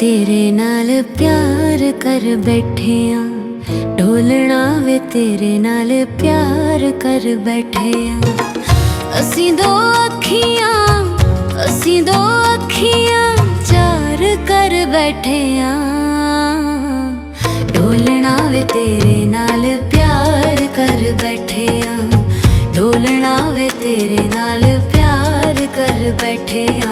तेरे नाल प्यार कर बैठे आ, ढोलना वे तेरे नाल प्यार कर बैठे आ। असी दो अखियां चार कर बैठे आ, ढोलना वे तेरे नाल प्यार कर बैठे आ, ढोलना वे तेरे नाल प्यार कर बैठे आ।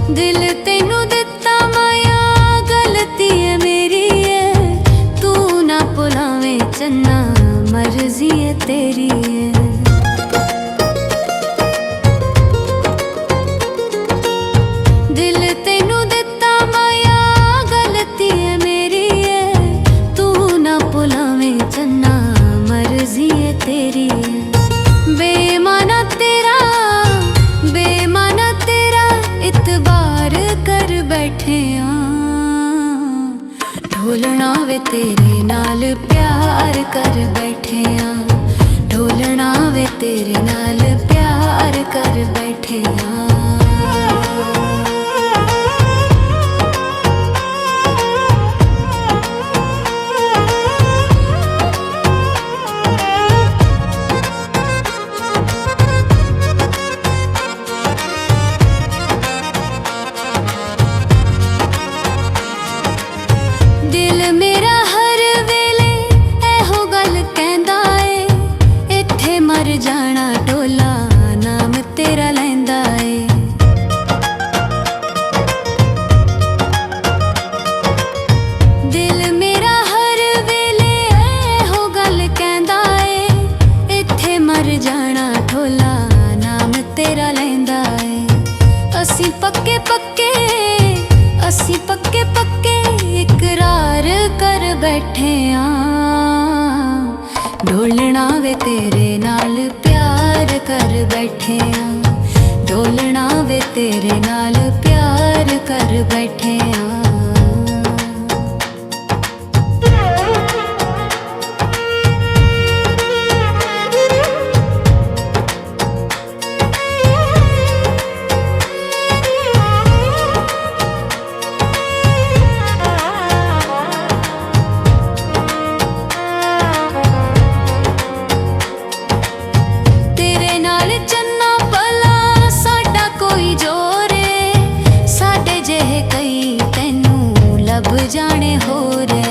दिल तेनू दिता माया गलती है मेरी है, तू ना भुलावे चन्ना मर्जी है तेरी है। दिल तेनू दिता माया गलती है मेरी है, तू ना भुलावे चन्ना मर्जी है तेरी है। बेमाना तेरा इतबार कर बैठे आ, ढोलना वे तेरे नाल प्यार कर बैठे आ, ढोलना वे तेरे नाल प्यार कर बैठे आ। दिल मेरा हर वेले एहो गल कहंदा ए, इत्थे मर जाना ढोला नाम तेरा लैंदा ए। दिल मेरा हर वेले एहो गल कहंदा ए, इत्थे मर जाना ढोला नाम तेरा लैंदा ए। असी पक्के इकरार कर बैठे आ, ढोलना वे तेरे नाल प्यार कर बैठे आ, ढोलना वे तेरे नाल प्यार कर बैठे आ। जाने हो रे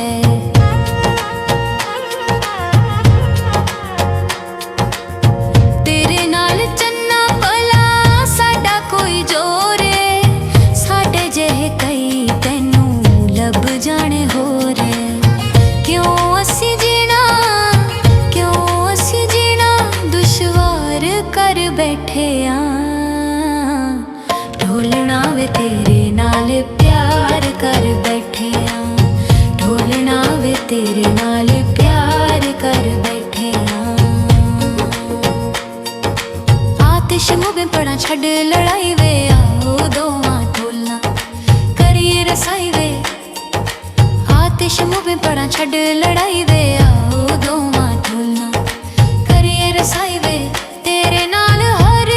तेरे नाल चन्ना भला साडा कोई जोर है, साडे जेहे कई तैनू लब जाने हो रे। क्यों असी जीना दुश्वार कर बैठे आ, ढोलना वे तेरे नाल प्यार कर बैठे आ, ढोलना वे तेरे नाल प्यार कर बैठे आ। आतिश मुबे पड़ा छड़ लड़ाई वे, आओ दोवां ढोलना करिए रसाई वे। आतिश मुबे पड़ा छड़ लड़ाई वे, आओ दोवां ढोलना करिए रसाई वे। तेरे नाल हर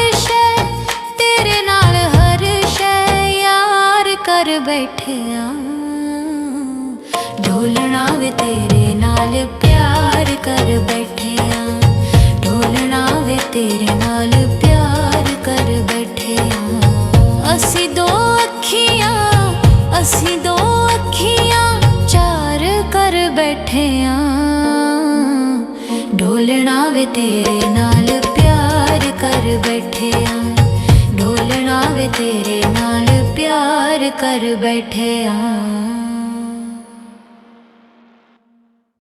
शै यार कर बैठे आ, ढोलना वे तेरे नाल प्यार कर बैठे आ, ढोलना वे तेरे नाल प्यार कर बैठे आ। असी दो अखियां चार कर बैठे आ, ढोलना वे तेरे नाल प्यार कर बैठे आ, ढोलना वे तेरे नाल प्यार कर बैठे आ।